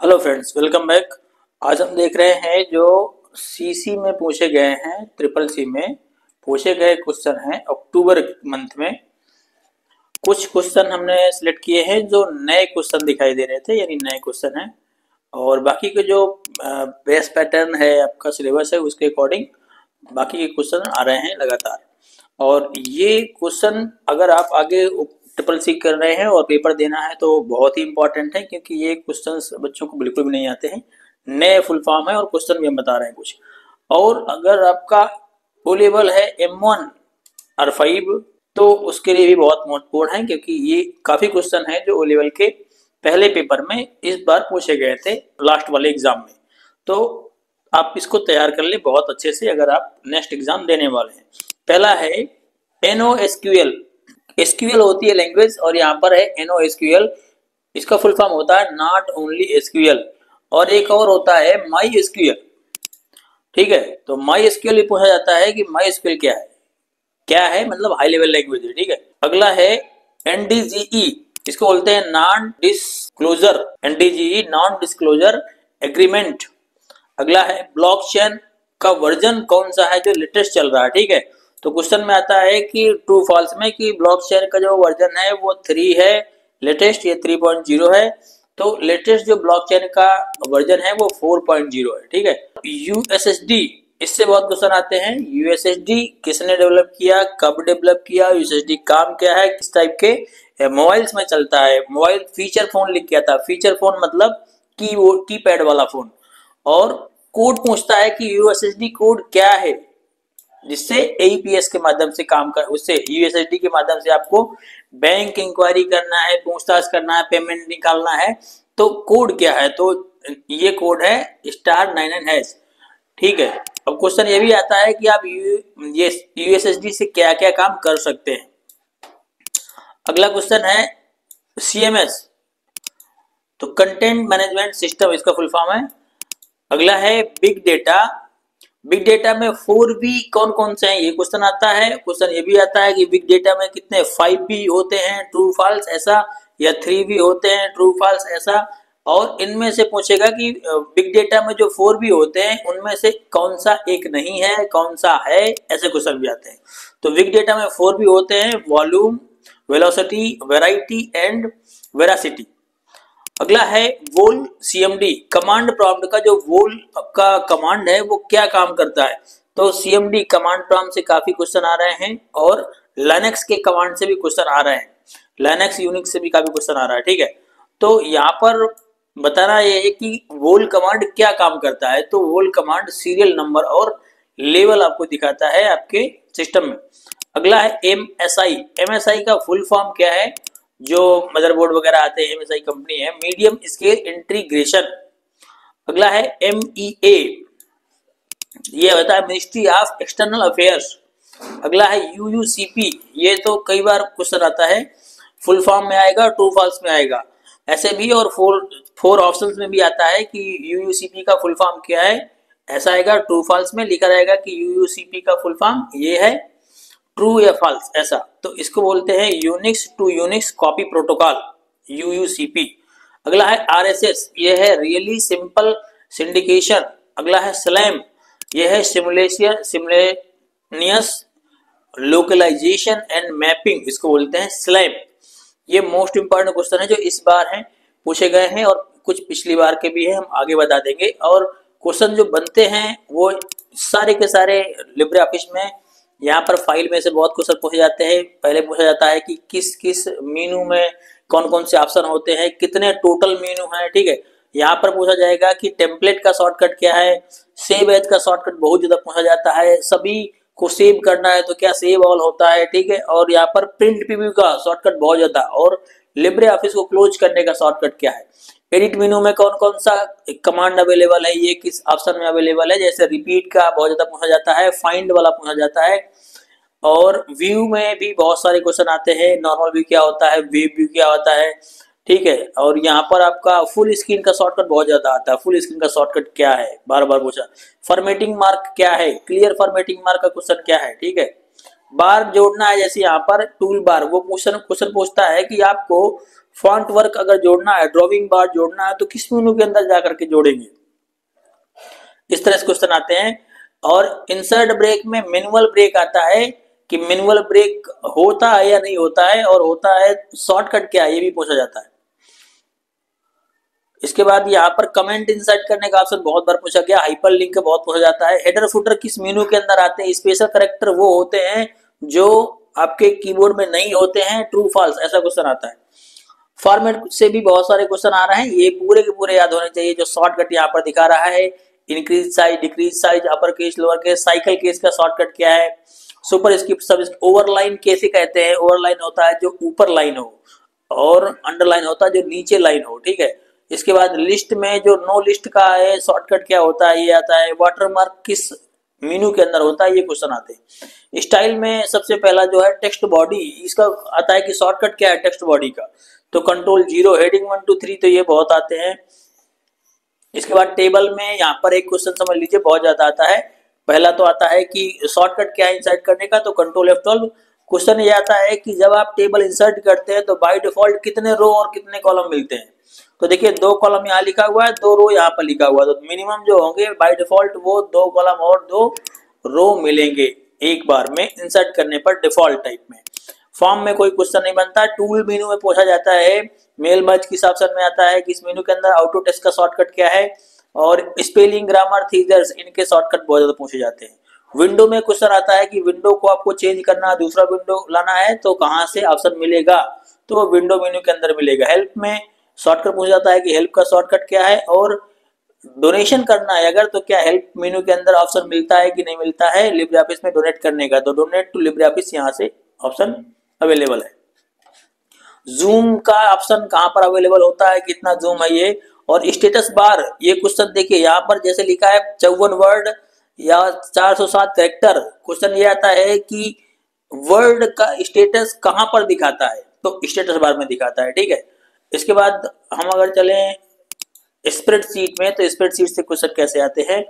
Hello friends, welcome back. आज हम देख रहे हैं जो सीसी में पूछे गए हैं, ट्रिपल सी में पूछे गए क्वेश्चन हैं अक्टूबर मंथ में। कुछ क्वेश्चन हमने सिलेक्ट किए हैं जो नए क्वेश्चन दिखाई दे रहे थे, यानी नए क्वेश्चन हैं। और बाकी के जो बेस पैटर्न है, आपका सिलेबस है, उसके अकॉर्डिंग बाकी के क्वेश्चन आ रहे हैं लगातार। और ये क्वेश्चन अगर आप आगे ट्रिपल सी कर रहे हैं और पेपर देना है तो बहुत ही इंपॉर्टेंट है, क्योंकि ये क्वेश्चंस बच्चों को बिल्कुल भी नहीं आते हैं। नए फुल फॉर्म है और क्वेश्चन भी हम बता रहे हैं कुछ। और अगर आपका ओ लेवल है M1 और 5 तो उसके लिए भी बहुत महत्वपूर्ण है, क्योंकि ये काफी क्वेश्चन है जो ओ लेवल के पहले पेपर में इस बार पूछे गए थे लास्ट वाले एग्जाम में। तो आप इसको तैयार कर ले बहुत अच्छे से अगर आप नेक्स्ट एग्जाम देने वाले हैं। पहला है NoSQL। एसक्यूएल होती है लैंग्वेज और यहाँ पर है NoSQL। इसका फुल फॉर्म होता है नॉट ओनली एसक्यूएल। और एक और होता है माई एसक्यूएल। ठीक है, तो माई एसक्यूएल पूछा जाता है कि माई एसक्यूएल क्या है। क्या है मतलब हाई लेवल लैंग्वेज है। ठीक है, अगला है NDGE। इसको बोलते हैं non disclosure, NDGE non disclosure agreement. अगला है ब्लॉकचेन का वर्जन कौन सा है जो लेटेस्ट चल रहा है। ठीक है, तो क्वेश्चन में आता है कि ट्रू फॉल्स में कि ब्लॉकचेन का जो वर्जन है वो 3 है लेटेस्ट, ये 3.0 है। तो लेटेस्ट जो ब्लॉकचेन का वर्जन है वो 4.0 है। ठीक है, यूएसएसडी, इससे बहुत क्वेश्चन आते हैं। यूएसएसडी किसने डेवलप किया, कब डेवलप किया, यूएसएसडी काम क्या है, किस टाइप के मोबाइल्स में चलता है। मोबाइल फीचर फोन लिख किया था। फीचर फोन मतलब कीपैड वाला फोन। और कोड पूछता है कि यूएसएसडी कोड क्या है, जिससे एईपीएस के माध्यम से काम कर, उससे यूएसएसडी के माध्यम से आपको बैंक इंक्वायरी करना है, पूछताछ करना है, पेमेंट निकालना है। तो कोड क्या है, तो ये कोड है *99#। ठीक है, अब क्वेश्चन ये भी आता है कि आप ये यूएसएसडी से क्या क्या काम कर सकते हैं। अगला क्वेश्चन है CMS, तो कंटेंट मैनेजमेंट सिस्टम इसका फुल फॉर्म है। अगला है बिग डेटा। बिग डेटा में 4B कौन कौन से हैं ये क्वेश्चन आता है। क्वेश्चन ये भी आता है कि बिग डेटा में कितने 5B होते हैं ट्रू फॉल्स ऐसा, या 3B होते हैं ट्रू फॉल्स ऐसा। और इनमें से पूछेगा कि बिग डेटा में जो 4B होते हैं उनमें से कौन सा एक नहीं है, कौन सा है, ऐसे क्वेश्चन भी आते हैं। तो बिग डेटा में 4B होते हैं volume, velocity, variety and veracity. अगला है वोल CMD। कमांड प्रॉम्प्ट का जो वोल का कमांड है वो क्या काम करता है। तो CMD कमांड प्रॉम्प्ट से काफी क्वेश्चन आ रहे हैं और लिनक्स के कमांड से भी क्वेश्चन आ रहे हैं। लिनक्स यूनिक्स से भी काफी क्वेश्चन आ रहा है। ठीक है, तो यहाँ पर बताना ये है कि वोल कमांड क्या काम करता है। तो वोल कमांड सीरियल नंबर और लेवल आपको दिखाता है आपके सिस्टम में। अगला है MSI। MSI का फुल फॉर्म क्या है, जो मदरबोर्ड वगैरह आते हैं MSI कंपनी है, मीडियम स्केल इंटीग्रेशन। अगला है MEA, ये होता है मिनिस्ट्री ऑफ एक्सटर्नल अफेयर्स। अगला है UUCP, ये तो कई बार क्वेश्चन आता है, फुल फॉर्म में आएगा, ट्रू फॉल्स में आएगा ऐसे भी, और फोर ऑप्शंस में भी आता है कि UUCP का फुल फॉर्म क्या है। ऐसा आएगा ट्रू फॉल्स में लिखा रहेगा कि UUCP का फुल फॉर्म ये है, ट्रू या फॉल्स ऐसा। तो इसको बोलते हैं Unix to Unix copy protocol, UUCP। अगला है RSS, ये है रियली सिंपल सिंडिकेशन। अगला है SLAM, ये है सिमुलेनियस लोकलाइजेशन एंड मैपिंग, इसको बोलते हैं SLAM। ये मोस्ट इंपॉर्टेंट क्वेश्चन है जो इस बार हैं पूछे गए हैं, और कुछ पिछली बार के भी हैं, हम आगे बता देंगे। और क्वेश्चन जो बनते हैं वो सारे के सारे लिब्रे ऑफिस में, यहाँ पर फाइल में से बहुत क्वेश्चन पूछे जाते हैं। पहले पूछा जाता है कि किस किस मीनू में कौन कौन से ऑप्शन होते हैं, कितने टोटल मीनू हैं। ठीक है, यहाँ पर पूछा जाएगा कि टेम्पलेट का शॉर्टकट क्या है, सेव एज का शॉर्टकट बहुत ज्यादा पूछा जाता है, सभी को सेव करना है तो क्या सेव ऑल होता है। ठीक है, और यहाँ पर प्रिंट प्रीव्यू का शॉर्टकट बहुत ज्यादा, और लिब्रे ऑफिस को क्लोज करने का शॉर्टकट क्या है। एडिट मेनू में कौन कौन सा कमांड अवेलेबल है, ये किस ऑप्शन में अवेलेबल है। जैसे रिपीट का बहुत ज्यादा पूछा जाता है, फाइंड वाला पूछा जाता है। और व्यू में भी बहुत सारे क्वेश्चन आते हैं, नॉर्मल व्यू क्या होता है, वेब व्यू क्या होता है। ठीक है, और यहाँ पर आपका फुल स्क्रीन का शॉर्टकट बहुत ज्यादा आता है। फुल स्क्रीन का शॉर्टकट क्या है, बार बार पूछा। फॉर्मेटिंग मार्क क्या है, क्लियर फॉर्मेटिंग मार्क का क्वेश्चन क्या है। ठीक है, बार जोड़ना है, जैसे यहाँ पर टूल बार, वो क्वेश्चन क्वेश्चन पूछता है कि आपको फॉन्ट वर्क अगर जोड़ना है, ड्रॉइंग बार जोड़ना है, तो किस मेनू के अंदर जाकर के जोड़ेंगे। इस तरह से क्वेश्चन आते हैं। और इंसर्ट ब्रेक में मैनुअल ब्रेक आता है कि मैनुअल ब्रेक होता है या नहीं होता है, और होता है शॉर्टकट क्या है, ये भी पूछा जाता है। इसके बाद यहाँ पर कमेंट इंसर्ट करने का ऑप्शन बहुत बार पूछा गया, हाइपर लिंक बहुत पूछा जाता है। हेडर फुटर किस मेनू के अंदर आते हैं, स्पेशल कैरेक्टर वो होते हैं जो आपके कीबोर्ड में नहीं होते हैं, ट्रू फॉल्स, ऐसा क्वेश्चन आता है। फॉर्मेट से भी बहुत सारे क्वेश्चन आ रहे हैं, ये पूरे के पूरे याद होने चाहिए। जो शॉर्टकट यहाँ पर दिखा रहा है, increase size, decrease size, upper case, lower case, cycle case का शॉर्टकट क्या है, सुपर स्क्रिप्ट, सब ओवरलाइन कैसे कहते हैं, ओवरलाइन होता है जो ऊपर लाइन हो, और अंडरलाइन होता है जो नीचे लाइन हो, ठीक है। इसके बाद लिस्ट में जो नो लिस्ट का है शॉर्टकट क्या होता है, ये आता है। वाटरमार्क किस मेनू के अंदर होता है, ये क्वेश्चन आते हैं। स्टाइल में सबसे पहला जो है टेक्स्ट बॉडी, इसका आता है कि शॉर्टकट क्या है टेक्स्ट बॉडी का, तो कंट्रोल 0, हेडिंग 1 2 3, तो ये बहुत आते हैं। इसके बाद टेबल में यहाँ पर एक क्वेश्चन समझ लीजिए बहुत ज्यादा आता है। पहला तो आता है कि शॉर्टकट क्या है इंसर्ट करने का, तो कंट्रोल F12। क्वेश्चन ये आता है कि जब आप टेबल इंसर्ट करते हैं तो बाय डिफॉल्ट कितने रो और कितने कॉलम मिलते हैं, तो देखिए 2 कॉलम यहाँ लिखा हुआ है, 2 रो यहाँ पर लिखा हुआ है, तो मिनिमम जो होंगे बाय डिफॉल्ट वो 2 कॉलम और 2 रो मिलेंगे एक बार में इंसर्ट करने पर डिफॉल्ट टाइप में। फॉर्म में कोई क्वेश्चन नहीं बनता। टूल मेनू में पूछा जाता है, मेल मर्ज किस ऑप्शन में आता है, किस मेनू के अंदर, ऑटो टेस्ट का शॉर्टकट क्या है, और स्पेलिंग, ग्रामर, थीजर्स, इनके शॉर्टकट बहुत ज्यादा पूछे जाते हैं। विंडो में क्वेश्चन आता है कि विंडो को आपको चेंज करना, दूसरा विंडो लाना है तो कहां से ऑप्शन मिलेगा, तो वो विंडो मेनू के अंदर मिलेगा। हेल्प में शॉर्टकट पूछा जाता है कि हेल्प का शॉर्टकट क्या है, और डोनेशन करना है अगर, तो क्या हेल्प मेनू के अंदर ऑप्शन मिलता है कि नहीं मिलता है लिब्रे ऑफिस में डोनेट करने का, तो डोनेट टू लिब्रे ऑफिस यहाँ से ऑप्शन अवेलेबल है। जूम का ऑप्शन कहां पर अवेलेबल होता है, कितना जूम है ये, और स्टेटस बार, ये क्वेश्चन देखिए यहाँ पर जैसे लिखा है 54 वर्ड या 407 कैरेक्टर, क्वेश्चन ये आता है कि वर्ड का स्टेटस कहां पर दिखाता है, तो स्टेटस बार में दिखाता है, ठीक है। इसके बाद हम अगर चलें स्प्रेडशीट में, तो स्प्रेडशीट से क्वेश्चन कैसे आते हैं,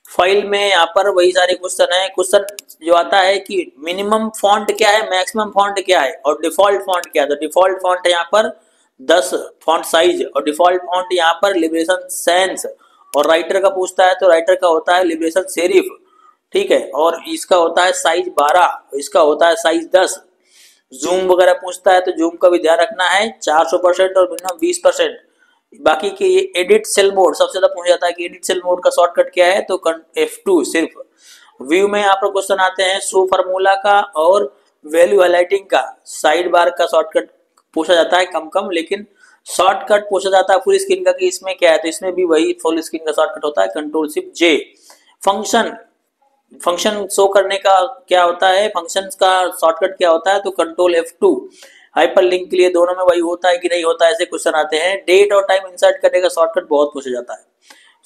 फाइल में यहाँ पर वही सारे क्वेश्चन है। क्वेश्चन जो आता है कि मिनिमम फॉन्ट क्या है, मैक्सिमम फॉन्ट क्या है, और डिफॉल्ट फॉन्ट क्या है, तो डिफॉल्ट फॉन्ट है यहाँ पर 10 फॉन्ट साइज, और डिफॉल्ट फॉन्ट यहाँ पर लिबरेशन सैंस, और राइटर का पूछता है तो राइटर का होता है लिबरेशन सेरिफ, ठीक है, और इसका होता है साइज 12, इसका होता है साइज 10। जूम वगैरह पूछता है तो जूम का भी ध्यान रखना है, 400% और मिनिमम 20%। बाकी के ये एडिट सेल मोड सबसे ज्यादा पूछा जाता है कि एडिट सेल मोड का शॉर्टकट क्या है, तो F2 सिर्फ। व्यू में यहाँ पर क्वेश्चन आते हैं शो फार्मूला का और वैल्यू हाईलाइटिंग का, साइड बार का शॉर्टकट पूछा जाता है कम कम, लेकिन शॉर्टकट पूछा जाता है फुल स्क्रीन का कि इसमें क्या है, तो इसमें भी वही फुल स्क्रीन का शॉर्टकट होता है Ctrl+Shift+J। फंक्शन शो करने का क्या होता है, फंक्शंस का शॉर्टकट क्या होता है, तो कंट्रोल F2। हाइपर लिंक के लिए दोनों में वही होता है कि नहीं होता है, ऐसे क्वेश्चन आते हैं। डेट और टाइम इंसर्ट करने का शॉर्टकट बहुत पूछा जाता है।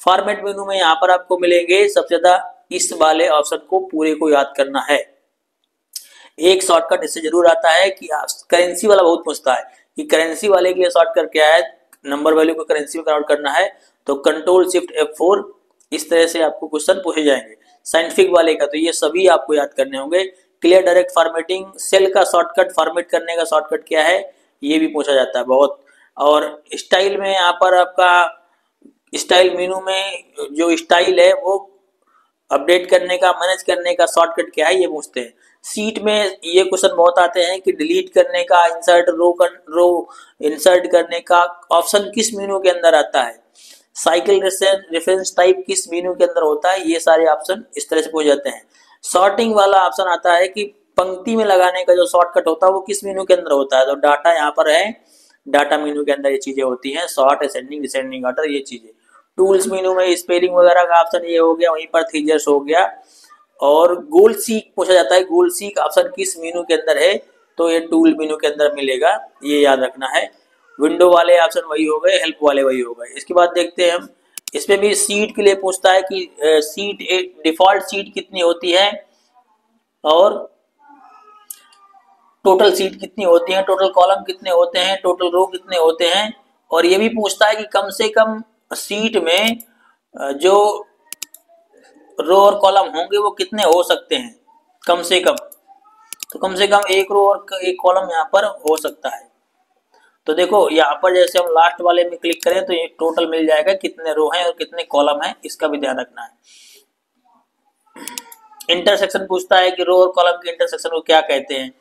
फॉर्मेट मेनू में यहाँ पर आपको मिलेंगे सबसे ज्यादा इस वाले ऑप्शन को पूरे को याद करना है। एक शॉर्टकट इससे जरूर आता है कि करेंसी वाला बहुत पूछता है कि करेंसी वाले के लिए शॉर्टकट क्या है, नंबर वैल्यू को करेंसी में कन्वर्ट करना है, तो Ctrl+Shift+F4। इस तरह से आपको क्वेश्चन पूछे जाएंगे। साइंटिफिक वाले का तो ये सभी आपको याद करने होंगे। क्लियर डायरेक्ट फॉर्मेटिंग, सेल का शॉर्टकट, फॉर्मेट करने का शॉर्टकट क्या है, ये भी पूछा जाता है बहुत। और स्टाइल में यहाँ पर आपका स्टाइल मेनू में जो स्टाइल है वो अपडेट करने का, मैनेज करने का शॉर्टकट क्या है, ये पूछते हैं। सीट में ये क्वेश्चन बहुत आते हैं कि डिलीट करने का, इंसर्ट रो इंसर्ट करने का ऑप्शन किस मेनू के अंदर आता है, साइकिल रेफरेंस टाइप किस मेनू के अंदर होता है, ये सारे ऑप्शन इस तरह से पूछ जाते हैं। सॉर्टिंग वाला ऑप्शन आता है कि पंक्ति में लगाने का जो शॉर्टकट होता है वो किस मेनू के अंदर होता है, तो डाटा यहाँ पर है, डाटा मेनू के अंदर ये चीजें होती हैं, सॉर्ट, असेंडिंग, डिसेंडिंग ऑर्डर, ये चीजें। टूल्स मेनू में स्पेलिंग वगैरह का ऑप्शन ये हो गया, वहीं पर थीजर्स हो गया। और गोल सीक पूछा जाता है, गोल सीक ऑप्शन किस मेनू के अंदर है, तो ये टूल मेनू के अंदर मिलेगा, ये याद रखना है। विंडो वाले ऑप्शन वही हो गए, हेल्प वाले वही हो गए। इसके बाद देखते हैं हम, इसमें भी सीट के लिए पूछता है कि सीट डिफॉल्ट सीट कितनी होती है और टोटल सीट कितनी होती है, टोटल कॉलम कितने होते हैं, टोटल रो कितने होते हैं। और ये भी पूछता है कि कम से कम सीट में जो रो और कॉलम होंगे वो कितने हो सकते हैं, कम से कम। तो कम से कम एक रो और एक कॉलम यहाँ पर हो सकता है। तो देखो यहाँ पर जैसे हम लास्ट वाले में क्लिक करें तो ये टोटल मिल जाएगा कितने रो हैं और कितने कॉलम हैं, इसका भी ध्यान रखना है। इंटरसेक्शन पूछता है कि रो और कॉलम के इंटरसेक्शन को क्या कहते हैं,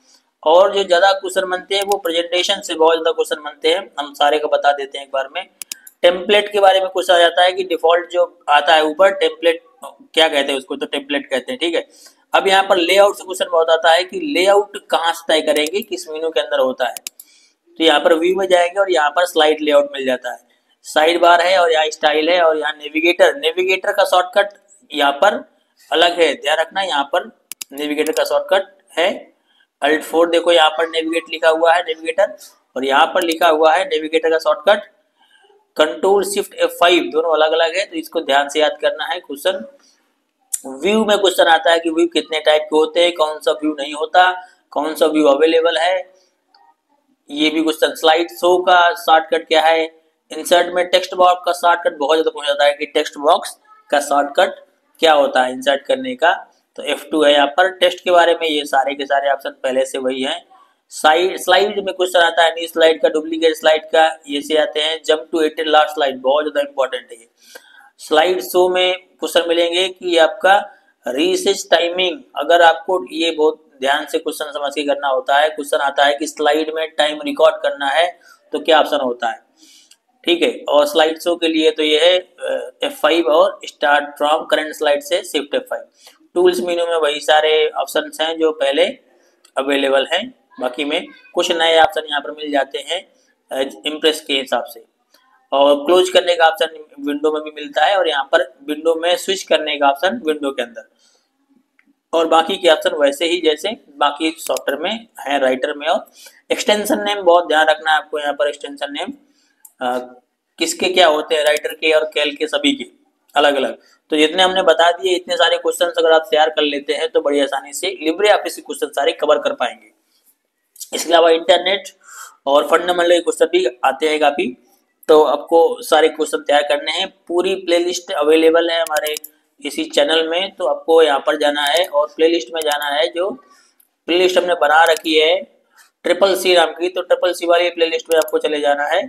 और जो ज्यादा क्वेश्चन बनते हैं वो प्रेजेंटेशन से बहुत ज्यादा क्वेश्चन बनते हैं, हम सारे को बता देते हैं एक बार में। टेम्पलेट के बारे में पूछा जाता है कि डिफॉल्ट जो आता है ऊपर टेम्पलेट क्या कहते हैं उसको, तो टेम्पलेट कहते हैं, ठीक है। अब यहाँ पर लेआउट से क्वेश्चन बहुत आता है कि लेआउट कहाँ से तय करेंगे, किस मेनू के अंदर होता है। तो यहाँ पर व्यू में जाएंगे और यहाँ पर स्लाइड लेआउट मिल जाता है, साइड बार है और यहाँ स्टाइल है और यहाँ नेविगेटर, नेविगेटर का शॉर्टकट यहाँ पर अलग है, ध्यान रखना। यहाँ पर नेविगेटर का शॉर्टकट है Alt 4, देखो यहाँ पर नेविगेट लिखा हुआ है नेविगेटर, और यहाँ पर लिखा हुआ है नेविगेटर का शॉर्टकट कंट्रोल शिफ्ट F5, दोनों अलग अलग है, तो इसको ध्यान से याद करना है। क्वेश्चन व्यू में क्वेश्चन आता है कि व्यू कितने टाइप के होते हैं, कौन सा व्यू नहीं होता, कौन सा व्यू अवेलेबल है, ये भी क्वेश्चन। स्लाइड शो का शॉर्टकट क्या है, इंसर्ट में टेक्स्ट बॉक्स का शॉर्टकट बहुत ज्यादा पूछा जाता है कि टेक्स्ट बॉक्स का शॉर्टकट क्या होता है इंसर्ट करने का, तो F2 है यहाँ पर। टेक्स्ट के बारे में ये सारे के सारे ऑप्शन पहले से वही हैं। स्लाइड में क्वेश्चन आता है न्यू स्लाइड का, डुप्लीकेट स्लाइड का, ये से आते हैं। जंप टू 18 लास्ट स्लाइड बहुत ज्यादा इंपॉर्टेंट है। स्लाइड शो में क्वेश्चन मिलेंगे कि आपका रीसेट टाइमिंग, अगर आपको ये बहुत ध्यान से क्वेश्चन समझ के करना होता है, क्वेश्चन आता है कि स्लाइड में टाइम रिकॉर्ड करना है तो क्या ऑप्शन होता है, ठीक है। और स्लाइड शो के लिए तो ये है F5 और स्टार्ट फ्रॉम करंट स्लाइड से शिफ्ट F5। टूल्स मेनू में वही सारे ऑप्शंस हैं जो पहले अवेलेबल हैं, बाकी में कुछ नए ऑप्शन यहाँ पर मिल जाते हैं इम्प्रेस के हिसाब से। और क्लोज करने का ऑप्शन विंडो में भी मिलता है, और यहाँ पर विंडो में स्विच करने का ऑप्शन विंडो के अंदर, और बाकी के ऑप्शन वैसे ही जैसे बाकी सॉफ्टवेयर में है राइटर में। और एक्सटेंशन नेम बहुत ध्यान रखना है आपको, यहाँ पर एक्सटेंशन नेम किसके क्या होते हैं, राइटर के और कैल के सभी के अलग अलग। तो जितने हमने बता दिए इतने सारे क्वेश्चंस अगर आप तैयार कर लेते हैं तो बड़ी आसानी से लिब्रे ऑफिस के क्वेश्चन सारे कवर कर पाएंगे। इसके अलावा इंटरनेट और फंडामेंटल के क्वेश्चन भी आते हैं काफी, तो आपको सारे क्वेश्चन तैयार करने हैं। पूरी प्लेलिस्ट अवेलेबल है हमारे इसी चैनल में, तो आपको यहाँ पर जाना है और प्लेलिस्ट में जाना है। जो प्लेलिस्ट हमने बना रखी है CCC नाम की, तो CCC वाली प्लेलिस्ट में आपको चले जाना है,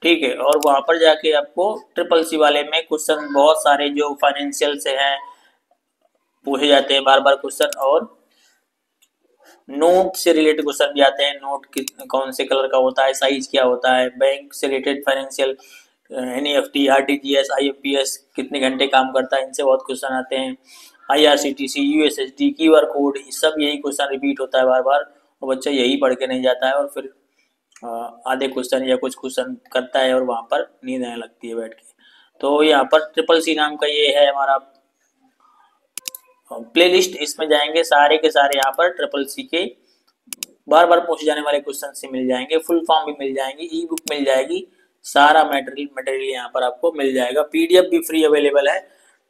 ठीक है। और वहां पर जाके आपको CCC वाले में क्वेश्चन बहुत सारे जो फाइनेंशियल से हैं पूछे जाते हैं बार बार क्वेश्चन, और नोट से रिलेटेड क्वेश्चन भी आते हैं। नोट कौन से कलर का होता है, साइज क्या होता है, बैंक से related financial, NEFT, RTGS, IMPS कितने घंटे काम करता है, इनसे बहुत क्वेश्चन आते हैं। IRCTC, USSD, QR कोड, सब यही क्वेश्चन रिपीट होता है बार बार, और बच्चा यही पढ़ के नहीं जाता है और फिर आधे क्वेश्चन या कुछ क्वेश्चन करता है और वहां पर नींद आने लगती है बैठ के। तो यहाँ पर CCC नाम का ये है हमारा प्लेलिस्ट, इसमें जाएंगे सारे के सारे यहाँ पर CCC के बार बार पूछे जाने वाले क्वेश्चन से मिल जाएंगे, फुल फॉर्म भी मिल जाएंगी, ई बुक मिल जाएगी, सारा मटेरियल यहाँ पर आपको मिल जाएगा। PDF भी फ्री अवेलेबल है।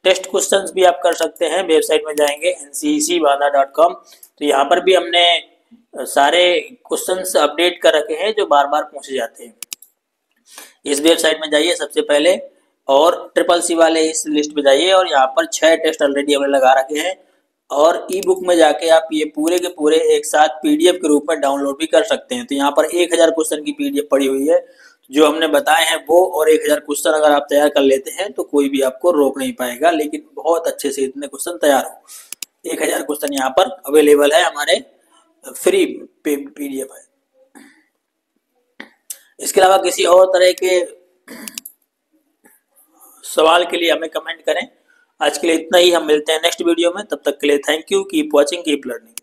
टेस्ट क्वेश्चंस भी आप कर सकते हैं, वेबसाइट में जाएंगे ncecbanda.com, तो यहाँ पर भी हमने सारे क्वेश्चंस अपडेट कर रखे हैं जो बार बार पूछे जाते हैं। इस वेबसाइट में जाइए सबसे पहले और CCC वाले इस लिस्ट में जाइए, और यहाँ पर 6 टेस्ट ऑलरेडी हमने लगा रखे हैं, और ई बुक में जाके आप ये पूरे के पूरे एक साथ PDF के रूप में डाउनलोड भी कर सकते हैं। तो यहाँ पर 1000 क्वेश्चन की PDF पड़ी हुई है जो हमने बताए हैं वो, और 1000 क्वेश्चन अगर आप तैयार कर लेते हैं तो कोई भी आपको रोक नहीं पाएगा, लेकिन बहुत अच्छे से इतने क्वेश्चन तैयार हो। 1000 क्वेश्चन यहाँ पर अवेलेबल है, हमारे फ्री PDF है। इसके अलावा किसी और तरह के सवाल के लिए हमें कमेंट करें। आज के लिए इतना ही, हम मिलते हैं नेक्स्ट वीडियो में, तब तक के लिए thank you, keep watching, keep learning.